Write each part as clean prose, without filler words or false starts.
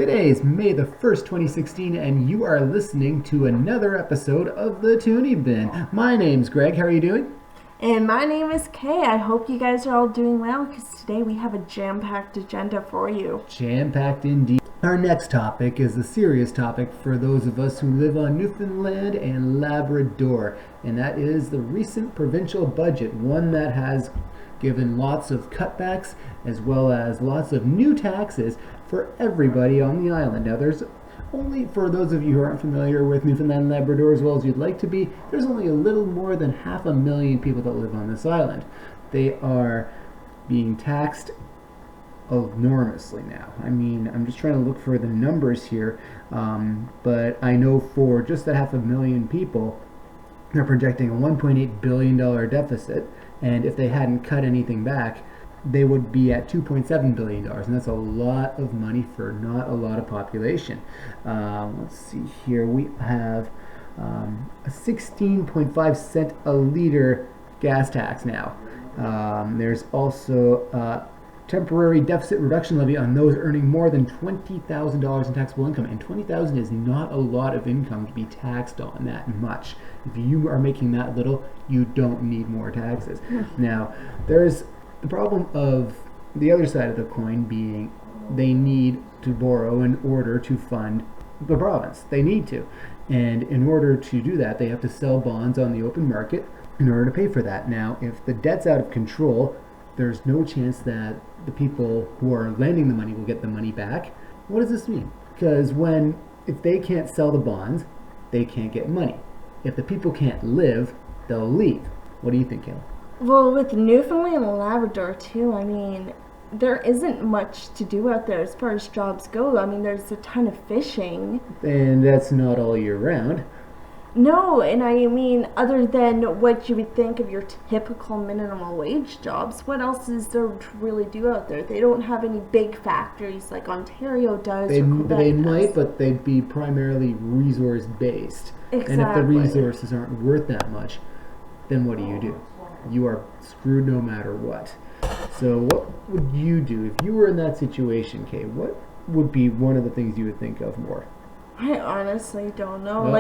Today is May the 1st, 2016, and you are listening to another episode of The Tuning Bin. My name's Greg. How are you doing? And my name is Kay. I hope you guys are all doing well because today we have a jam-packed agenda for you. Jam-packed indeed. Our next topic is a serious topic for those of us who live on Newfoundland and Labrador, and that is the recent provincial budget, one that has given lots of cutbacks as well as lots of new taxes for everybody on the island. Now, there's only, for those of you who aren't familiar with Newfoundland and Labrador as well as you'd like to be, there's only a little more than 500,000 people that live on this island. They are being taxed enormously now. I mean, I'm just trying to look for the numbers here, but I know for just that 500,000 people, they're projecting a $1.8 billion deficit, and if they hadn't cut anything back, they would be at $2.7 billion, and that's a lot of money for not a lot of population. Let's see here. We have a 16.5 cent a liter gas tax now. There's also a temporary deficit reduction levy on those earning more than $20,000 in taxable income, and $20,000 is not a lot of income to be taxed on that much. If you are making that little, you don't need more taxes. Now, there's the problem of the other side of the coin being they need to borrow in order to fund the province. They need to. And in order to do that, they have to sell bonds on the open market in order to pay for that. Now, if the debt's out of control, there's no chance that the people who are lending the money will get the money back. What does this mean? Because if they can't sell the bonds, they can't get money. If the people can't live, they'll leave. What do you think, Kayla? Well, with Newfoundland and Labrador too, I mean, there isn't much to do out there as far as jobs go. I mean, there's a ton of fishing. And that's not all year round. No, and I mean, other than what you would think of your typical minimum wage jobs, what else is there to really do out there? They don't have any big factories like Ontario does. They might, but they'd be primarily resource-based. Exactly. And if the resources aren't worth that much, then what do? You are screwed no matter what. So what would you do if you were in that situation, Kay? What would be one of the things you would think of more? I honestly don't know.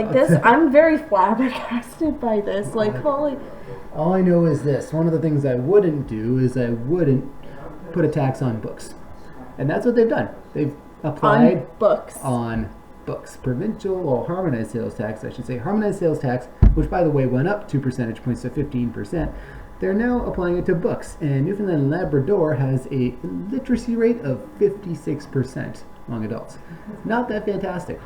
I'm very flabbergasted by this. All I know is this. One of the things I wouldn't do is I wouldn't put a tax on books. And that's what they've done. They've applied on books. Provincial or harmonized sales tax, I should say. Harmonized sales tax, which by the way went up 2 percentage points to 15%. They're now applying it to books. And Newfoundland and Labrador has a literacy rate of 56% among adults. Not that fantastic.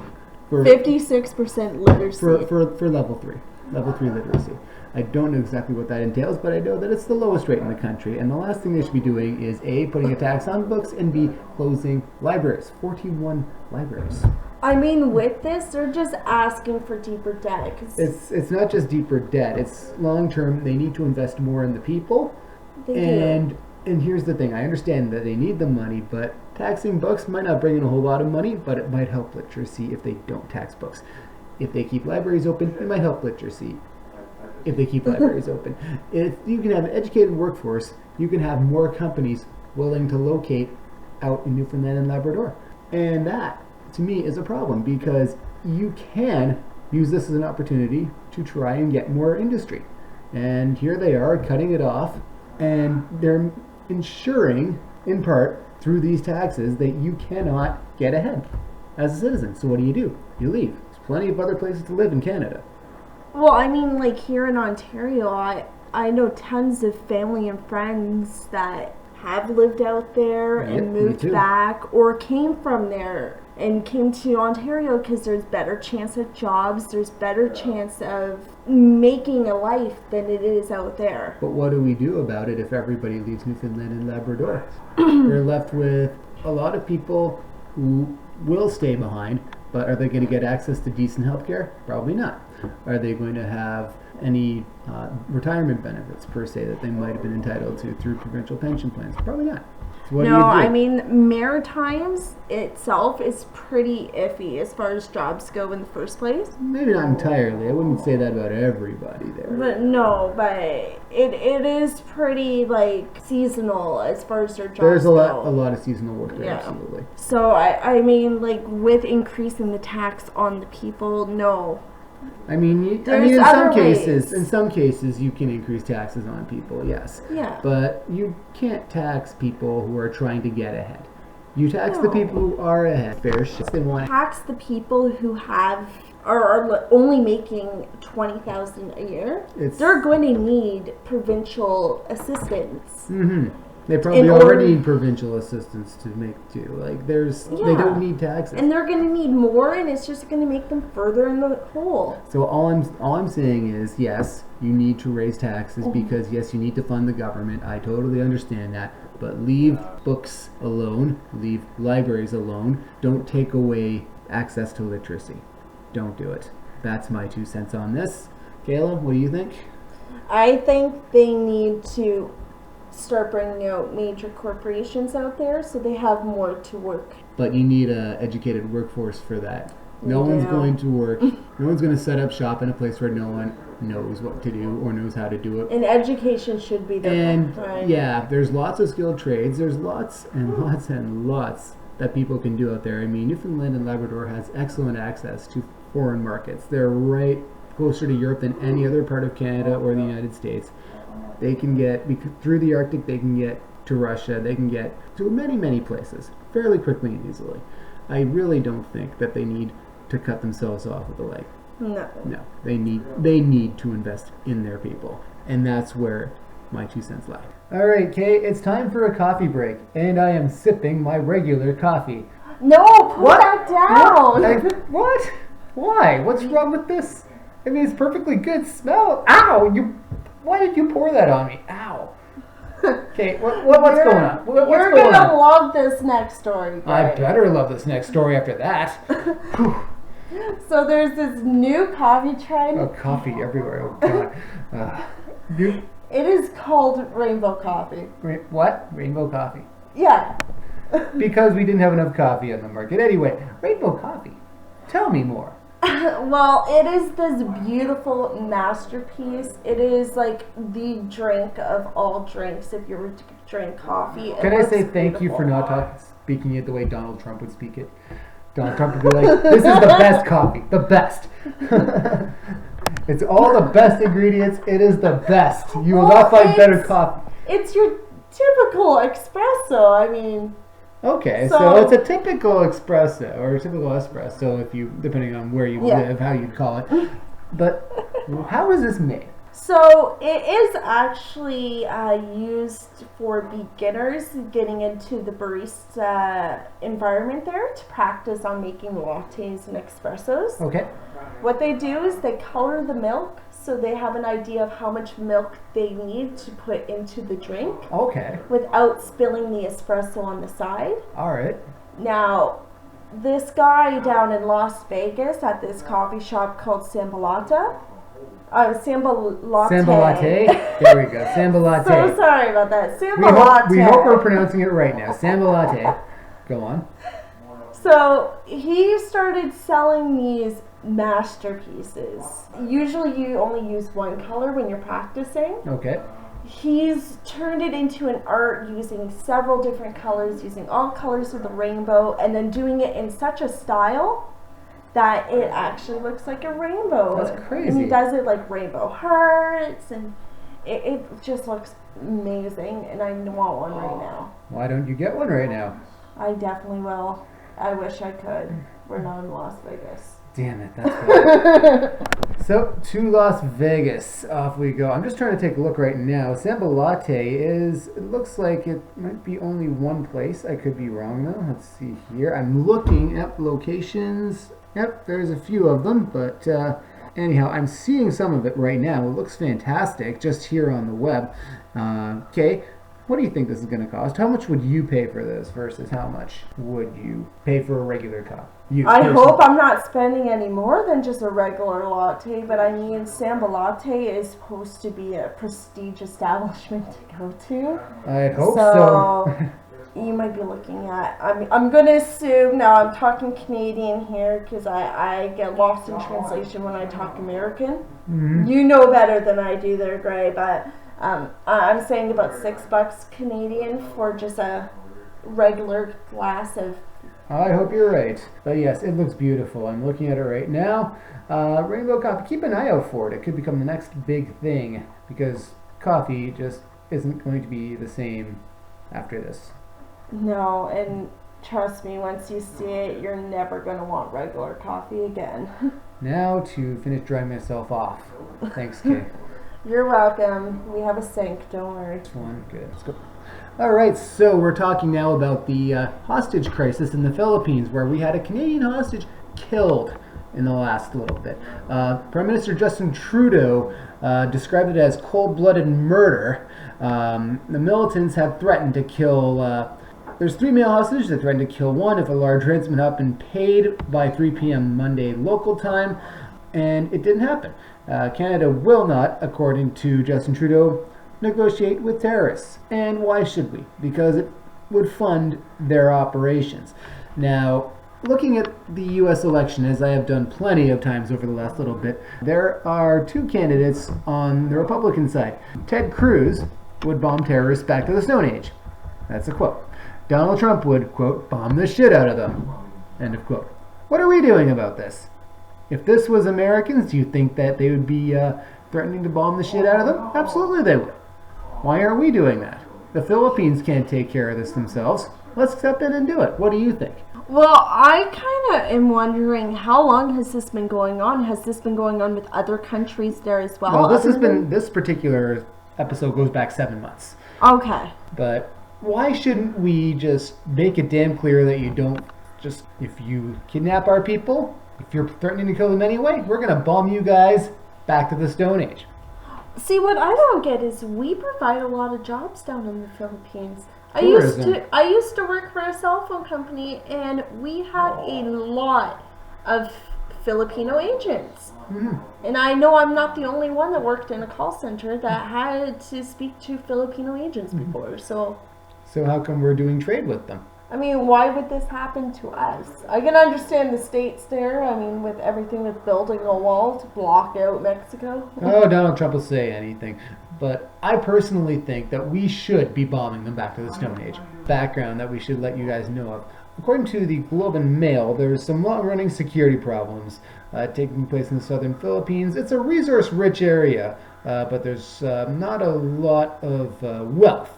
56% literacy. For level 3 literacy. I don't know exactly what that entails, but I know that it's the lowest rate in the country, and the last thing they should be doing is A, putting a tax on books, and B, closing libraries. 41 libraries. I mean, with this, they're just asking for deeper debt. It's not just deeper debt, it's long term. They need to invest more in the people. And here's the thing, I understand that they need the money, but taxing books might not bring in a whole lot of money, but it might help literacy if they don't tax books. If they keep libraries open, it might help literacy if they keep libraries open. If you can have an educated workforce, you can have more companies willing to locate out in Newfoundland and Labrador. And that, to me, is a problem because you can use this as an opportunity to try and get more industry. And here they are cutting it off, and they're ensuring, in part, through these taxes, that you cannot get ahead as a citizen. So what do? You leave. There's plenty of other places to live in Canada. Well, I mean, like here in Ontario, I know tons of family and friends that have lived out there and moved back or came from there and came to Ontario because there's better chance of jobs, there's better chance of making a life than it is out there. But what do we do about it if everybody leaves Newfoundland and Labrador? We're left with a lot of people who will stay behind, but are they going to get access to decent health care? Probably not. Are they going to have any retirement benefits, per se, that they might have been entitled to through provincial pension plans? Probably not. So what do No, you do? I mean, Maritimes itself is pretty iffy as far as jobs go in the first place. Maybe not entirely. I wouldn't say that about everybody there. But it is pretty like seasonal as far as their jobs There's a go. lot of seasonal work there, absolutely. So I mean, like with increasing the tax on the people, no. I mean, in some cases, you can increase taxes on people, yes. Yeah. But you can't tax people who are trying to get ahead. You tax the people who are ahead. Fair shit. They want tax the people who are only making $20,000 a year. They're going to need provincial assistance. Mm-hmm. They probably already need provincial assistance to make too. Like they don't need taxes, and they're going to need more, and it's just going to make them further in the hole. So all I'm saying is, yes, you need to raise taxes because yes, you need to fund the government. I totally understand that, but leave books alone, leave libraries alone. Don't take away access to literacy. Don't do it. That's my 2 cents on this. Kayla, what do you think? I think they need to start bringing out major corporations out there so they have more to work. But you need an educated workforce for that. No one's going to work. No one's going to set up shop in a place where no one knows what to do or knows how to do it. And education should be there. And there's lots of skilled trades. There's lots and lots and lots that people can do out there. I mean, Newfoundland and Labrador has excellent access to foreign markets. They're right closer to Europe than any other part of Canada or the United States. They can get through the Arctic. They can get to Russia. They can get to many, many places fairly quickly and easily. I really don't think that they need to cut themselves off with a leg. No, they need to invest in their people, and that's where my 2 cents lie. All right, Kay, it's time for a coffee break, and I am sipping my regular coffee. No, put that down. What? Why? What's wrong with this? I mean, it's perfectly good smell. Ow! Why did you pour that on me? Ow. Okay, what's going on? You're going to love this next story. I better love this next story after that. So there's this new coffee trend. Oh, coffee everywhere. Oh, God. It is called rainbow coffee. What? Rainbow coffee? Yeah. Because we didn't have enough coffee on the market. Anyway, rainbow coffee. Tell me more. Well, it is this beautiful masterpiece. It is like the drink of all drinks if you were to drink coffee. Can I say thank you for not speaking it the way Donald Trump would speak it? Donald Trump would be like, this is the best coffee. The best. It's all the best ingredients. It is the best. You will not find better coffee. It's your typical espresso. I mean... Okay, so it's a typical espresso, or a typical espresso, if you, depending on where you live, how you'd call it. But how is this made? So it is actually used for beginners getting into the barista environment there to practice on making lattes and espressos. Okay. What they do is they color the milk so they have an idea of how much milk they need to put into the drink. Okay. Without spilling the espresso on the side. All right. Now, this guy down in Las Vegas at this coffee shop called Samba Latte. Samba Latte. There we go. Samba Latte. So sorry about that. Samba Latte. We hope we're pronouncing it right now. Samba Latte. Go on. So he started selling these masterpieces. Usually you only use one color when you're practicing. Okay. He's turned it into an art using several different colors, using all colors of the rainbow, and then doing it in such a style that it actually looks like a rainbow. That's crazy. And he does it like rainbow hearts, and it just looks amazing, and I want one right now. Why don't you get one right now? I definitely will. I wish I could. We're not in Las Vegas. Damn it, that's right. So, to Las Vegas, off we go. I'm just trying to take a look right now. Samba Latte it looks like it might be only one place. I could be wrong though. Let's see here. I'm looking at locations. Yep, there's a few of them, but anyhow, I'm seeing some of it right now. It looks fantastic just here on the web. Okay. What do you think this is going to cost? How much would you pay for this versus how much would you pay for a regular cup? I hope I'm not spending any more than just a regular latte, but I mean, Samba Latte is supposed to be a prestige establishment to go to. I'd hope so. you might be looking at, I'm going to assume, now I'm talking Canadian here because I get lost in translation when I talk American. Mm-hmm. You know better than I do there, Gray, but I'm saying about $6 Canadian for just a regular glass of... I hope you're right. But yes, it looks beautiful. I'm looking at it right now. Rainbow coffee, keep an eye out for it. It could become the next big thing because coffee just isn't going to be the same after this. No, and trust me, once you see it, you're never going to want regular coffee again. Now to finish drying myself off. Thanks, Kay. You're welcome. We have a sink, don't worry. This one, good. Let's go. All right, so we're talking now about the hostage crisis in the Philippines, where we had a Canadian hostage killed in the last little bit. Prime Minister Justin Trudeau described it as cold-blooded murder. The militants have threatened to kill... there's 3 male hostages that threatened to kill one if a large ransom had not been paid by 3 p.m. Monday local time, and it didn't happen. Canada will not, according to Justin Trudeau, negotiate with terrorists. And why should we? Because it would fund their operations. Now, looking at the U.S. election, as I have done plenty of times over the last little bit, there are 2 candidates on the Republican side. Ted Cruz would bomb terrorists back to the Stone Age. That's a quote. Donald Trump would, quote, bomb the shit out of them. End of quote. What are we doing about this? If this was Americans, do you think that they would be threatening to bomb the shit out of them? Absolutely they would. Why are we doing that? The Philippines can't take care of this themselves. Let's step in and do it. What do you think? Well, I kind of am wondering, how long has this been going on? Has this been going on with other countries there as well? Well, this particular episode goes back 7 months. Okay. But why shouldn't we just make it damn clear that you don't just, if you kidnap our people, if you're threatening to kill them anyway, we're going to bomb you guys back to the Stone Age. See, what I don't get is we provide a lot of jobs down in the Philippines. Tourism. I used to work for a cell phone company, and we had a lot of Filipino agents. Mm-hmm. And I know I'm not the only one that worked in a call center that had to speak to Filipino agents before. So how come we're doing trade with them? I mean, why would this happen to us? I can understand the states there. I mean, with everything with building a wall to block out Mexico. Oh, Donald Trump will say anything. But I personally think that we should be bombing them back to the Stone Age. Background that we should let you guys know of. According to the Globe and Mail, there's some long-running security problems taking place in the southern Philippines. It's a resource-rich area, but there's not a lot of wealth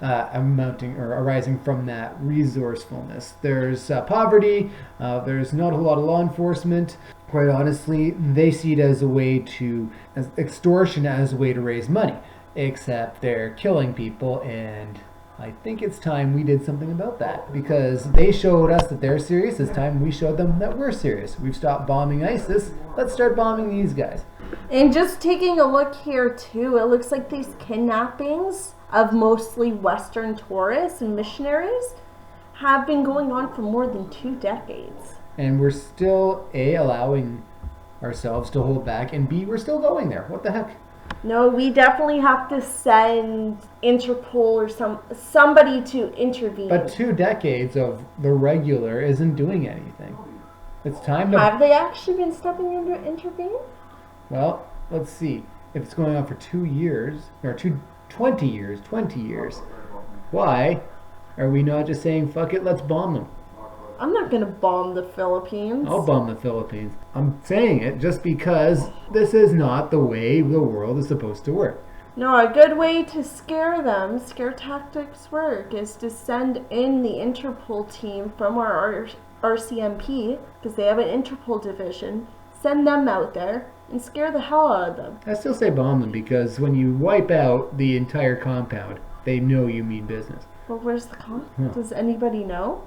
arising from that resourcefulness. There's poverty, there's not a lot of law enforcement. Quite honestly, they see it as extortion as a way to raise money, except they're killing people, and I think it's time we did something about that, because they showed us that they're serious. It's time we showed them that we're serious. We've stopped bombing ISIS. Let's start bombing these guys. And just taking a look here too, it looks like these kidnappings of mostly Western tourists and missionaries have been going on for more than 2 decades. And we're still, A, allowing ourselves to hold back, and B, we're still going there. What the heck? No, we definitely have to send Interpol or somebody to intervene. But 2 decades of the regular isn't doing anything. It's time to... Have they actually been stepping in to intervene? Well, let's see. If it's going on for 2 years, or 20 years, why are we not just saying, fuck it, let's bomb them? I'm not going to bomb the Philippines. I'll bomb the Philippines. I'm saying it just because this is not the way the world is supposed to work. No, a good way to scare them, scare tactics work, is to send in the Interpol team from our RCMP, because they have an Interpol division, send them out there and scare the hell out of them. I still say bomb them, because when you wipe out the entire compound, they know you mean business. Well, where's the compound? Does anybody know?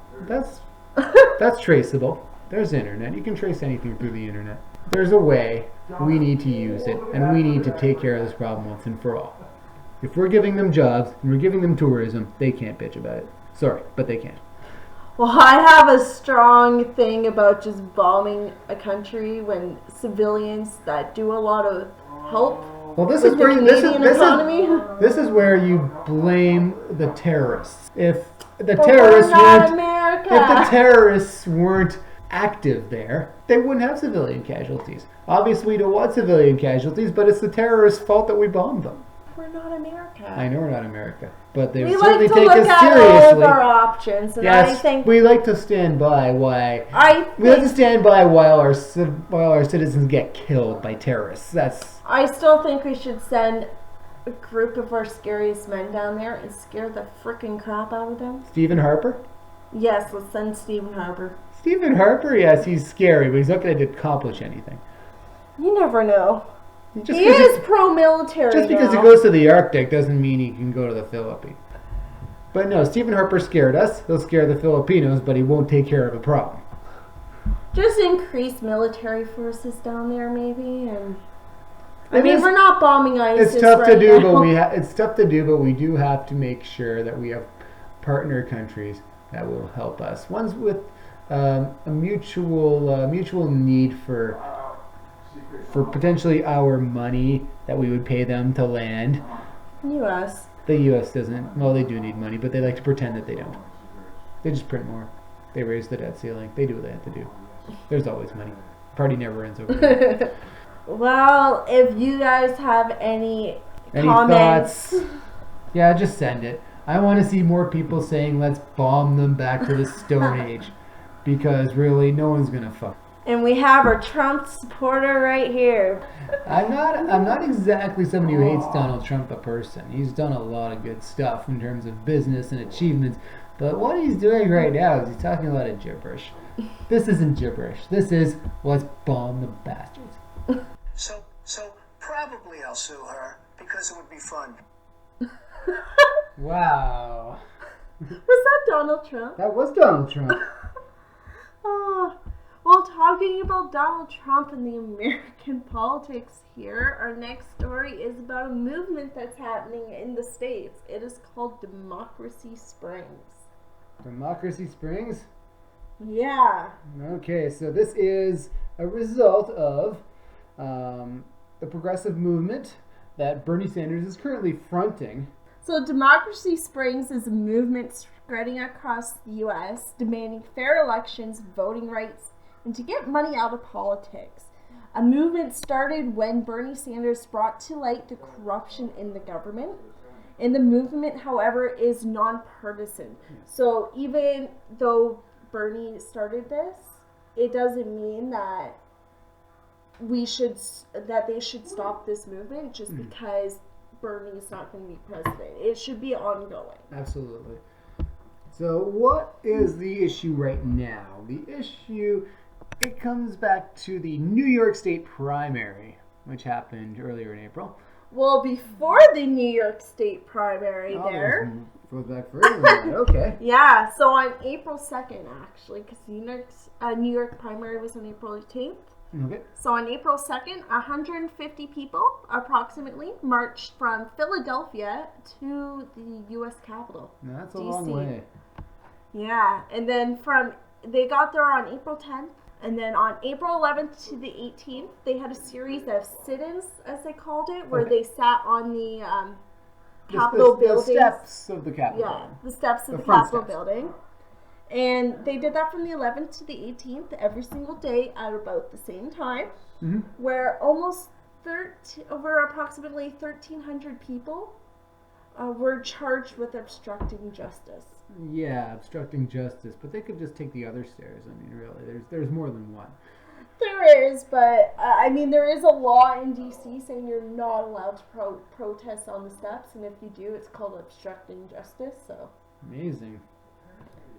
That's traceable. There's the internet. You can trace anything through the internet. There's a way. We need to use it, and we need to take care of this problem once and for all. If we're giving them jobs and we're giving them tourism, they can't bitch about it. Sorry, but they can't. Well, I have a strong thing about just bombing a country when civilians that do a lot of help. Well, this is where you blame the terrorists. If the But terrorists we're not weren't, America. if the terrorists weren't active there, they wouldn't have civilian casualties. Obviously, we don't want civilian casualties, but it's the terrorists' fault that we bombed them. We're not America. I know we're not America, but they We certainly like to take look us at seriously. all of our options, and Yes, I think we like to stand by while our citizens get killed by terrorists. I still think we should send a group of our scariest men down there and scare the freaking crap out of them. Stephen Harper. Yes, let's send Stephen Harper. Stephen Harper, yes, he's scary, but he's not going to accomplish anything. You never know. Just He is pro-military. Just because he goes to the Arctic doesn't mean he can go to the Philippines. But no, Stephen Harper scared us. He'll scare the Filipinos, but he won't take care of the problem. Just increase military forces down there, maybe, and I mean, we're not bombing ISIS. It's tough right to do, now. but it's tough to do, but we do have to make sure that we have partner countries that will help us. Ones with a mutual need for potentially our money that we would pay them to land. U.S. The U.S. doesn't. Well, they do need money, but they like to pretend that they don't. They just print more. They raise the debt ceiling. They do what they have to do. There's always money. Party never ends over there. Well, if you guys have any comments, thoughts? Yeah, just send it. I want to see more people saying, let's bomb them back to the Stone Age. Because really, no one's going to fuck. And we have our Trump supporter right here. I'm not exactly somebody who hates Donald Trump, a person. He's done a lot of good stuff in terms of business and achievements. But what he's doing right now is he's talking a lot of gibberish. This isn't gibberish. This is, let's bomb the bastards. So probably I'll sue her because it would be fun. Wow. Was that Donald Trump? That was Donald Trump. Oh. Well, talking about Donald Trump and the American politics here, our next story is about a movement that's happening in the States. It is called Democracy Springs. Democracy Springs? Yeah. Okay, so this is a result of the progressive movement that Bernie Sanders is currently fronting. So Democracy Springs is a movement spreading across the U.S. demanding fair elections, voting rights, and to get money out of politics. A movement started when Bernie Sanders brought to light the corruption in the government. And the movement, however, is nonpartisan. So even though Bernie started this, it doesn't mean that they should stop this movement just because Bernie is not going to be president. It should be ongoing. Absolutely. So what is the issue right now? The issue, it comes back to the New York State primary, which happened earlier in April. Well, before the New York State primary there. Goes back further than that. Okay. Yeah, so on April 2nd, actually, because the New York primary was on April 18th. Okay. So on April 2nd, 150 people, approximately, marched from Philadelphia to the U.S. Capitol. Now, that's a DC. long way. Yeah, and then they got there on April 10th, and then on April 11th to the 18th, they had a series of sit-ins, as they called it, where they sat on the Capitol building. The steps of the Capitol. Yeah, the steps of the front Capitol steps. building. And they did that from the 11th to the 18th every single day at about the same time, where approximately 1,300 people were charged with obstructing justice. Yeah, obstructing justice, but they could just take the other stairs. I mean, really, there's more than one. There is, but I mean, there is a law in DC saying you're not allowed to protest on the steps, and if you do, it's called obstructing justice. So amazing.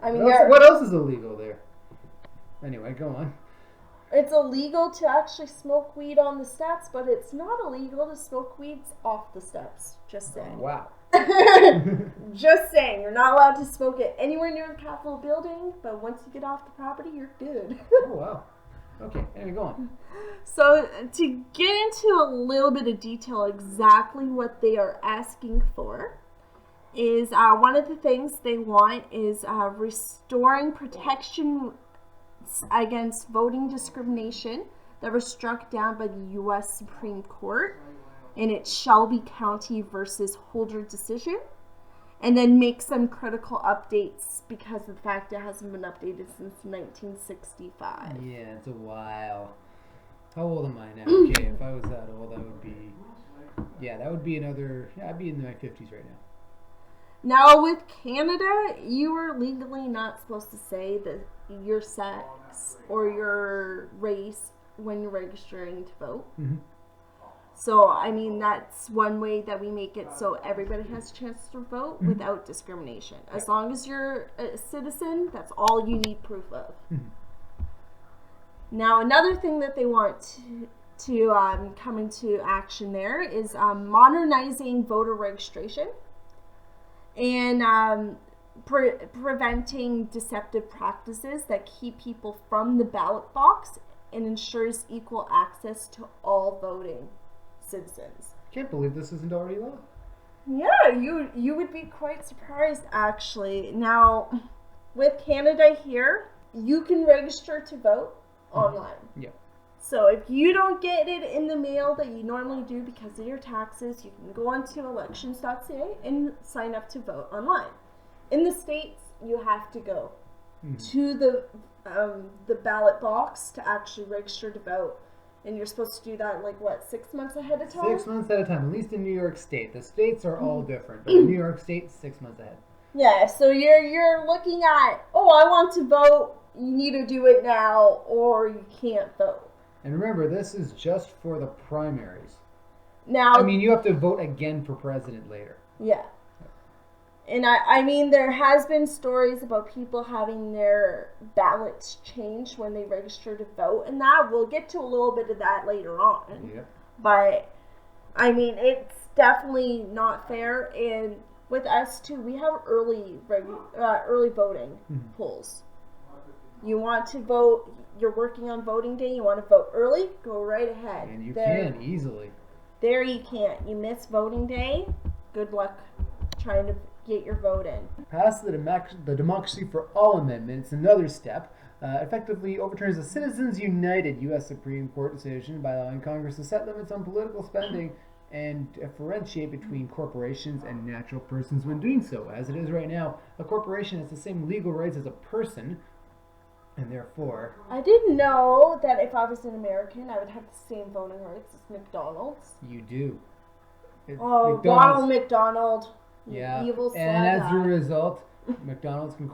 I mean, what else is illegal there? Anyway, go on. It's illegal to actually smoke weed on the steps, but it's not illegal to smoke weeds off the steps. Just saying. Wow. Just saying. You're not allowed to smoke it anywhere near the Capitol building, but once you get off the property, you're good. Oh, wow. Okay, anyway, go on. So, to get into a little bit of detail exactly what they are asking for is one of the things they want is restoring protection against voting discrimination that was struck down by the U.S. Supreme Court in its Shelby County versus Holder decision. and then make some critical updates because of the fact it hasn't been updated since 1965. Yeah, it's a while. How old am I now? Okay, if I was that old, that would be another. Yeah, I'd be in my 50s right now. Now with Canada, you are legally not supposed to say that your sex or your race when you're registering to vote. Mm-hmm. So, I mean, that's one way that we make it so everybody has a chance to vote without discrimination. As long as you're a citizen, that's all you need proof of. Mm-hmm. Now, another thing that they want to come into action there is modernizing voter registration and preventing deceptive practices that keep people from the ballot box and ensures equal access to all voting citizens. Can't believe this isn't already law. Yeah, you would be quite surprised actually. Now, with Canada here, you can register to vote online. Yeah. So if you don't get it in the mail that you normally do because of your taxes, you can go onto elections.ca and sign up to vote online. In the States, you have to go to the ballot box to actually register to vote. And you're supposed to do that, 6 months ahead of time? 6 months at a time, at least in New York State. The states are all different, but in New York State, 6 months ahead. Yeah, so you're looking at, I want to vote, you need to do it now, or you can't vote. And remember, this is just for the primaries. Now, I mean, you have to vote again for president later. Yeah. And I mean, there has been stories about people having their ballots changed when they register to vote, and that we'll get to a little bit of that later on. Yeah. But I mean, it's definitely not fair. And with us too, we have early voting polls. You want to vote? You're working on voting day. You want to vote early? Go right ahead. And you can easily. There you can't. You miss voting day. Good luck trying to get your vote in. Pass the Democracy for All Amendment. It's another step. Effectively overturns the Citizens United U.S. Supreme Court decision by allowing Congress to set limits on political spending and differentiate between corporations and natural persons when doing so. As it is right now, a corporation has the same legal rights as a person, and therefore... I didn't know that if I was an American, I would have the same voting rights as McDonald's. You do. Ronald McDonald. Yeah, Evil and as a result, McDonald's can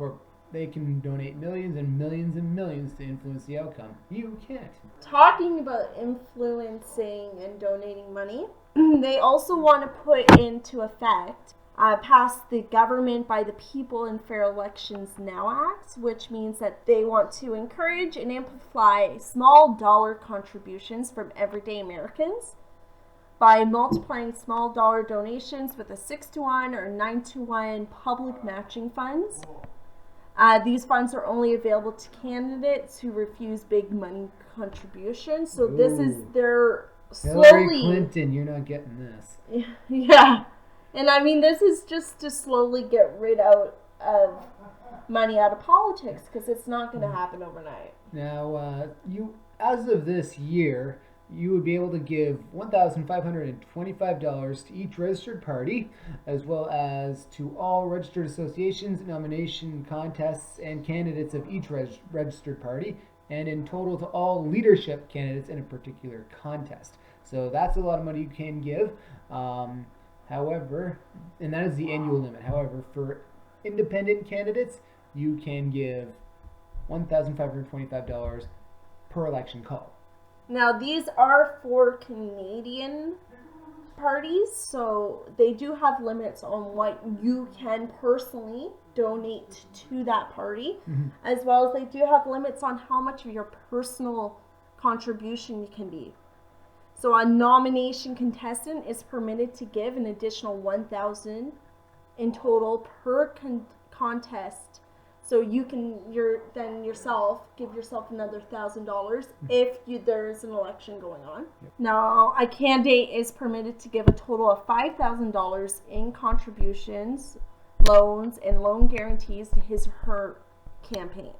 donate millions and millions and millions to influence the outcome. You can't. Talking about influencing and donating money, they also want to put into effect, pass the Government by the People and Fair Elections Now Act, which means that they want to encourage and amplify small dollar contributions from everyday Americans by multiplying small dollar donations with a 6-to-1 or 9-to-1 public matching funds. These funds are only available to candidates who refuse big money contributions. So this is their Hillary Clinton, you're not getting this. Yeah. And I mean, this is just to slowly get rid of money out of politics because it's not going to happen overnight. Now, as of this year, you would be able to give $1,525 to each registered party, as well as to all registered associations, nomination contests, and candidates of each registered party, and in total to all leadership candidates in a particular contest. So that's a lot of money you can give. However, and that is the annual limit. However, for independent candidates, you can give $1,525 per election call. Now, these are for Canadian parties, so they do have limits on what you can personally donate to that party, as well as they do have limits on how much of your personal contribution you can be. So a nomination contestant is permitted to give an additional $1,000 in total per contest. So you can then yourself give yourself another $1,000 if there's an election going on. Yep. Now, a candidate is permitted to give a total of $5,000 in contributions, loans, and loan guarantees to his or her campaign.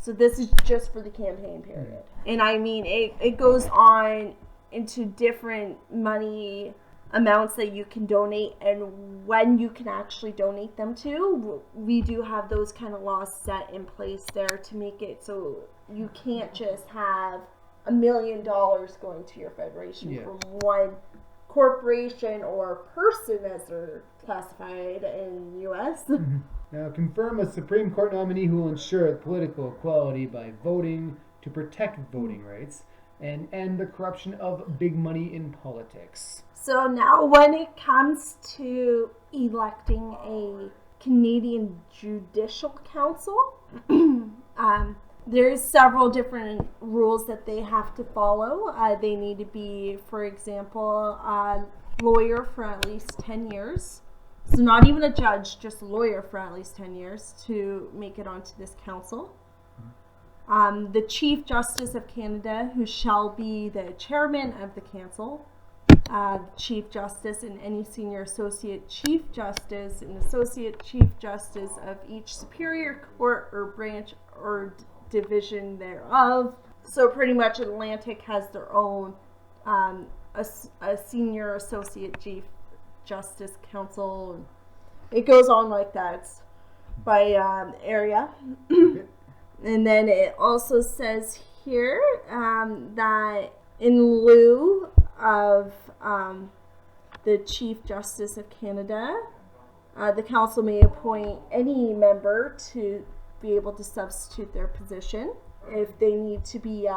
So this is just for the campaign period. And I mean, it goes on into different money amounts that you can donate and when you can actually donate them to. We do have those kind of laws set in place there to make it so you can't just have $1 million going to your federation from one corporation or person, as they're classified in the U.S. Now, confirm a Supreme Court nominee who will ensure political equality by voting to protect voting rights and end the corruption of big money in politics. So now when it comes to electing a Canadian Judicial Council, there's several different rules that they have to follow. They need to be, for example, a lawyer for at least 10 years. So not even a judge, just a lawyer for at least 10 years to make it onto this council. The Chief Justice of Canada, who shall be the chairman of the council, Chief Justice and any senior associate Chief Justice and associate Chief Justice of each superior court or branch or division thereof. So pretty much Atlantic has their own a senior associate Chief Justice Council. It goes on like that by area. And then it also says here that in lieu of the Chief Justice of Canada, the council may appoint any member to be able to substitute their position if they need to be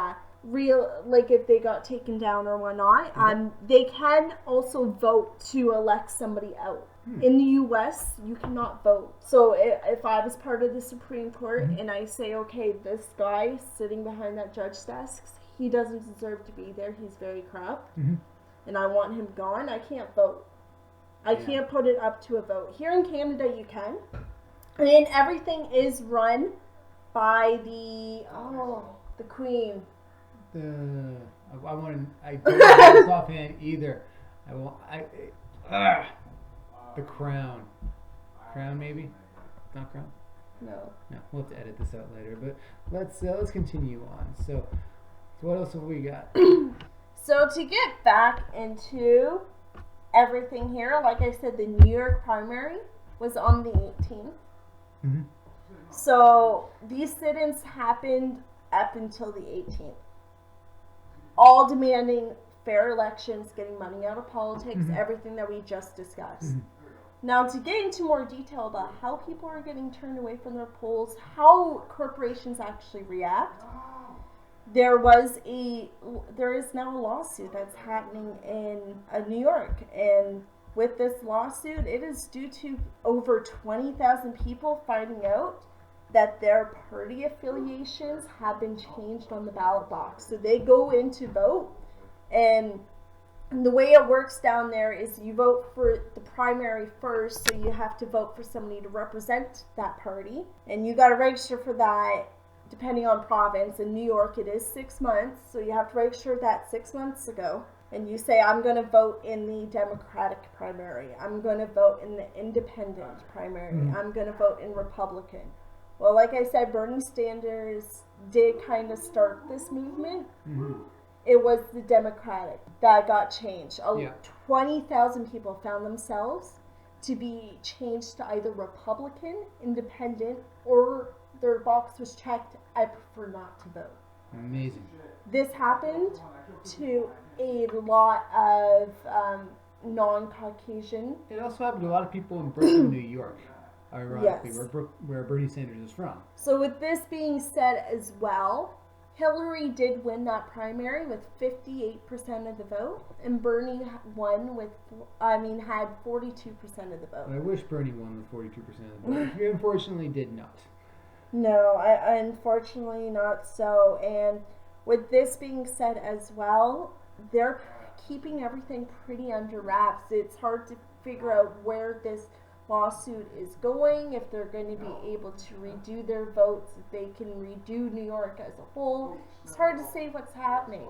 like if they got taken down or whatnot. They can also vote to elect somebody out. In the U.S., you cannot vote. So if I was part of the Supreme Court and I say, okay, this guy sitting behind that judge's desk, he doesn't deserve to be there, he's very corrupt, and I want him gone, I can't vote. I can't put it up to a vote. Here in Canada, you can. And everything is run by the Queen. I don't have this offhand either. The Crown. Crown, maybe? Not Crown? No. No, we'll have to edit this out later. But let's continue on. So what else have we got? So to get back into everything here, like I said, the New York primary was on the 18th. So these sit-ins happened up until the 18th. All demanding fair elections, getting money out of politics, everything that we just discussed. Now, to get into more detail about how people are getting turned away from their polls, how corporations actually react, there is now a lawsuit that's happening in New York, and with this lawsuit, it is due to over 20,000 people finding out that their party affiliations have been changed on the ballot box. So they go in to vote, and the way it works down there is you vote for the primary first, so you have to vote for somebody to represent that party, and you got to register for that depending on province. In New York, it is 6 months, so you have to register that 6 months ago. And you say, I'm going to vote in the Democratic primary. I'm going to vote in the Independent primary. I'm going to vote in Republican. Well, like I said, Bernie Sanders did kind of start this movement. It was the Democratic that got changed. 20,000 people found themselves to be changed to either Republican, Independent, or their box was checked, I prefer not to vote. Amazing. This happened to a lot of non-Caucasian. It also happened to a lot of people in Brooklyn, New York, ironically, where Bernie Sanders is from. So with this being said as well, Hillary did win that primary with 58% of the vote, and Bernie won had 42% of the vote. I wish Bernie won with 42% of the vote. He unfortunately did not. No, I unfortunately not so. And with this being said as well, they're keeping everything pretty under wraps. It's hard to figure out where this lawsuit is going, if they're going to be able to redo their votes, if they can redo New York as a whole. It's hard to say what's happening.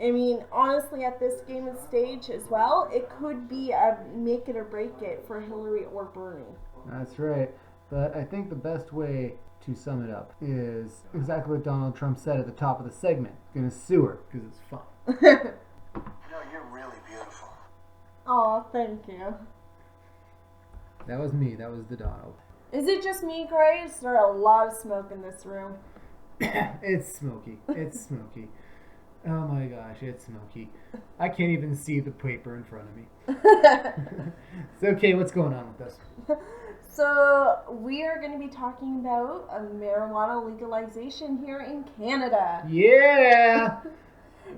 I mean, honestly, at this game and stage as well, it could be a make it or break it for Hillary or Bernie. That's right. But I think the best way to sum it up is exactly what Donald Trump said at the top of the segment. Gonna sue her because it's fun. You know, you're really beautiful. Oh, thank you. That was me. That was the Donald. Is it just me, Grace? Is there a lot of smoke in this room? It's smoky. It's smoky. Oh my gosh, it's smoky. I can't even see the paper in front of me. It's okay, what's going on with this? So, we are going to be talking about marijuana legalization here in Canada. Yeah!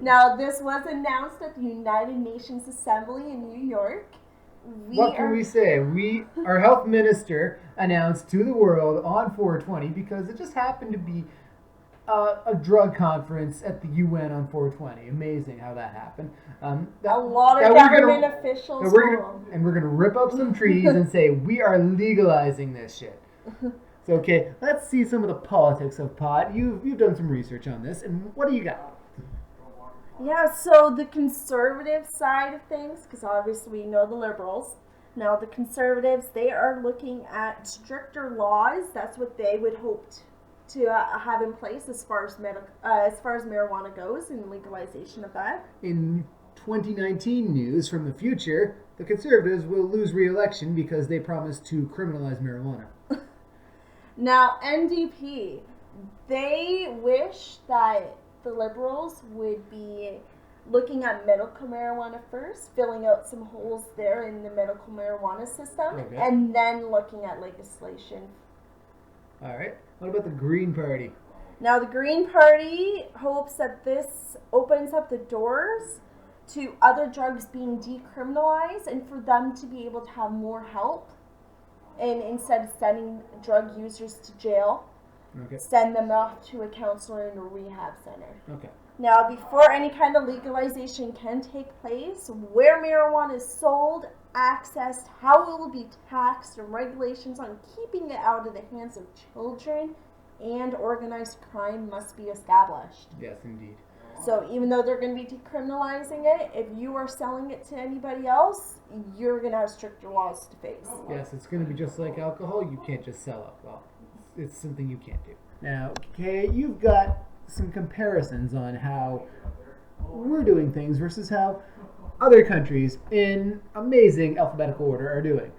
Now, this was announced at the United Nations Assembly in New York. What can we say? Our health minister announced to the world on 420 because it just happened to be a drug conference at the UN on 420. Amazing how that happened. A lot of government officials. And we're gonna rip up some trees and say we are legalizing this shit. So okay, let's see some of the politics of pot. You've done some research on this, and what do you got? Yeah, so the conservative side of things, because obviously we know the liberals. Now the conservatives, they are looking at stricter laws. That's what they would hope to have in place as far as marijuana goes and legalization of that. In 2019 news from the future, the conservatives will lose re-election because they promised to criminalize marijuana. Now NDP, they wish that the liberals would be looking at medical marijuana first, filling out some holes there in the medical marijuana system, okay, and then looking at legislation. All right. What about the Green Party? Now, the Green Party hopes that this opens up the doors to other drugs being decriminalized and for them to be able to have more help. And instead of sending drug users to jail, okay, send them off to a counselor in a rehab center. Okay. Now, before any kind of legalization can take place, where marijuana is sold, accessed, how it will be taxed, and regulations on keeping it out of the hands of children and organized crime must be established. Yes, indeed. So even though they're going to be decriminalizing it, if you are selling it to anybody else, you're going to have stricter laws to face. Yes, it's going to be just like alcohol. You can't just sell alcohol. It's something you can't do. Now, okay, you've got some comparisons on how we're doing things versus how other countries in amazing alphabetical order are doing.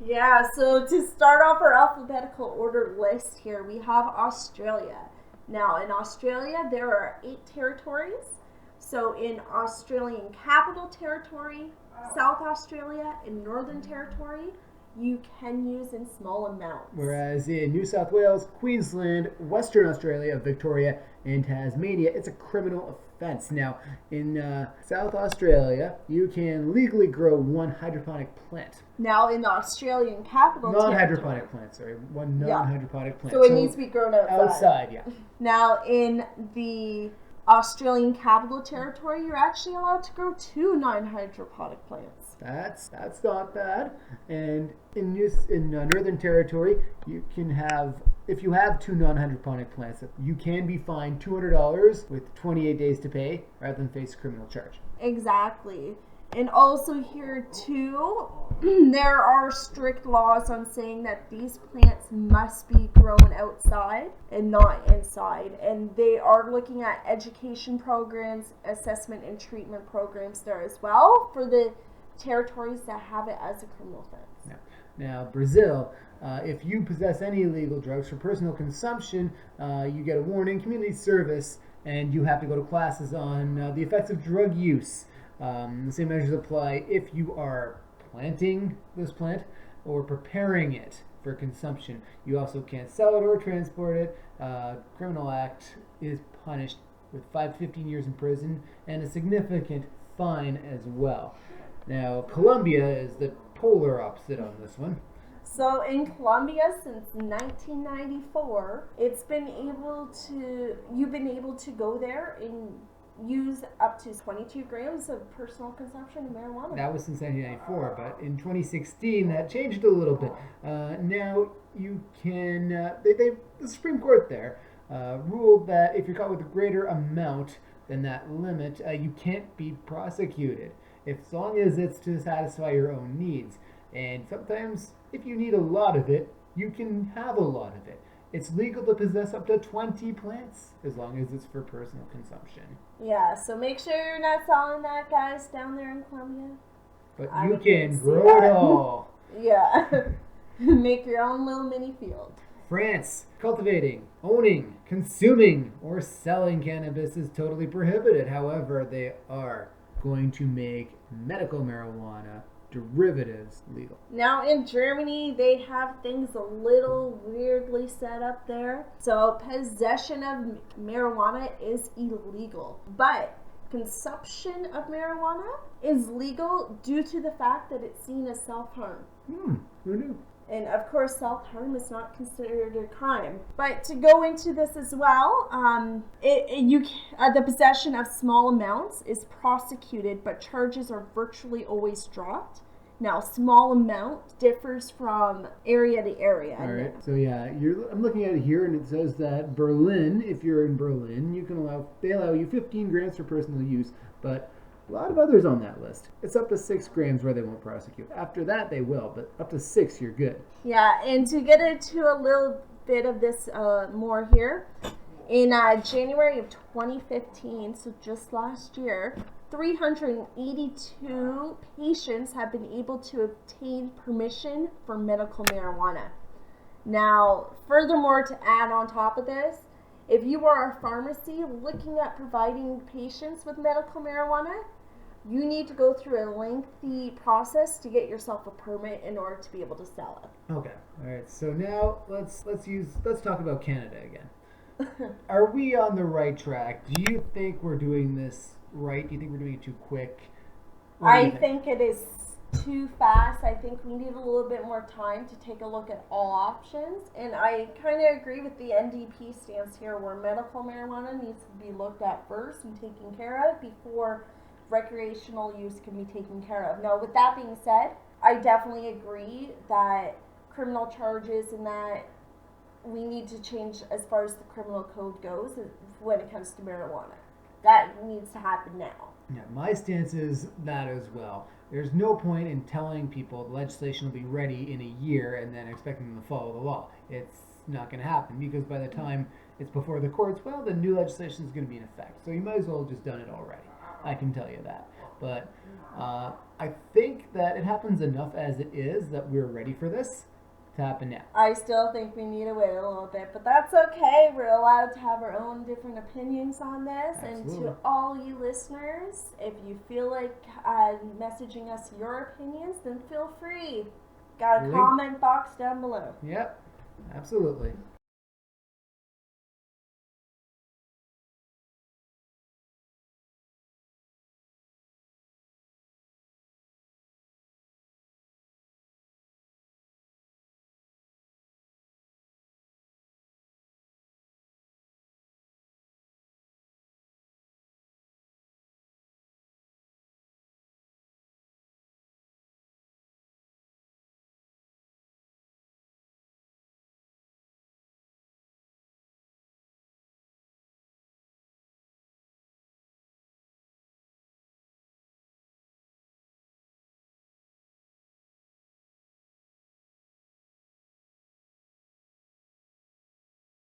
Yeah, so to start off our alphabetical order list here, we have Australia. Now, in Australia, there are 8 territories. So in Australian Capital Territory, South Australia, and Northern Territory, you can use in small amounts. Whereas in New South Wales, Queensland, Western Australia, Victoria, and Tasmania, it's a criminal offense. Now, in South Australia, you can legally grow one hydroponic plant. Now, in the Australian Capital non-hydroponic plant, sorry. One non-hydroponic plant. So it needs to be grown outside. Outside, yeah. Now, in the Australian Capital Territory, you're actually allowed to grow 2 non-hydroponic plants. That's not bad. And in Northern Territory, you can have, if you have 2 non-hydroponic plants, you can be fined $200 with 28 days to pay rather than face a criminal charge. Exactly. And also here too, there are strict laws on saying that these plants must be grown outside and not inside. And they are looking at education programs, assessment and treatment programs there as well for the territories that have it as a criminal offense. Now Brazil, if you possess any illegal drugs for personal consumption, you get a warning, community service, and you have to go to classes on the effects of drug use. The same measures apply if you are planting this plant or preparing it for consumption. You also can't sell it or transport it. Criminal act is punished with 5 to 15 years in prison and a significant fine as well. Now, Colombia is the polar opposite on this one. So in Colombia, since 1994, you've been able to go there and use up to 22 grams of personal consumption of marijuana. That was since 1994, but in 2016 that changed a little bit. Now you can, the Supreme Court there ruled that if you're caught with a greater amount than that limit, you can't be prosecuted, as long as it's to satisfy your own needs. And sometimes, if you need a lot of it, you can have a lot of it. It's legal to possess up to 20 plants, as long as it's for personal consumption. Yeah, so make sure you're not selling that, guys, down there in Colombia. But you can grow it all. Yeah. Make your own little mini field. France, cultivating, owning, consuming, or selling cannabis is totally prohibited. However, they are going to make medical marijuana derivatives legal. Now in Germany, they have things a little weirdly set up there. So possession of marijuana is illegal, but consumption of marijuana is legal due to the fact that it's seen as self-harm. Who knew? And of course, self-harm is not considered a crime. But to go into this as well, the possession of small amounts is prosecuted, but charges are virtually always dropped. Now, small amount differs from area to area. All right. So yeah, I'm looking at it here, and it says that Berlin, if you're in Berlin, they allow you 15 grams for personal use, but a lot of others on that list. It's up to 6 grams where they won't prosecute. After that, they will, but up to 6, you're good. Yeah, and to get into a little bit of this more here, in January of 2015, so just last year, 382 patients have been able to obtain permission for medical marijuana. Now, furthermore, to add on top of this, if you are a pharmacy looking at providing patients with medical marijuana, you need to go through a lengthy process to get yourself a permit in order to be able to sell it. Okay. All right. So now let's talk about Canada again. Are we on the right track? Do you think we're doing this right? Do you think we're doing it too quick? I think it is too fast. I think we need a little bit more time to take a look at all options. And I kind of agree with the NDP stance here, where medical marijuana needs to be looked at first and taken care of before recreational use can be taken care of. Now, with that being said, I definitely agree that criminal charges and that we need to change as far as the criminal code goes when it comes to marijuana. That needs to happen now. Yeah, my stance is that as well. There's no point in telling people the legislation will be ready in a year and then expecting them to follow the law. It's not going to happen, because by the time it's before the courts, well, the new legislation is going to be in effect. So you might as well have just done it already. I can tell you that. But I think that it happens enough as it is that we're ready for this to happen now. I still think we need to wait a little bit, but that's okay. We're allowed to have our own different opinions on this. Absolutely. And to all you listeners, if you feel like messaging us your opinions, then feel free. Got a comment box down below. Yep, absolutely.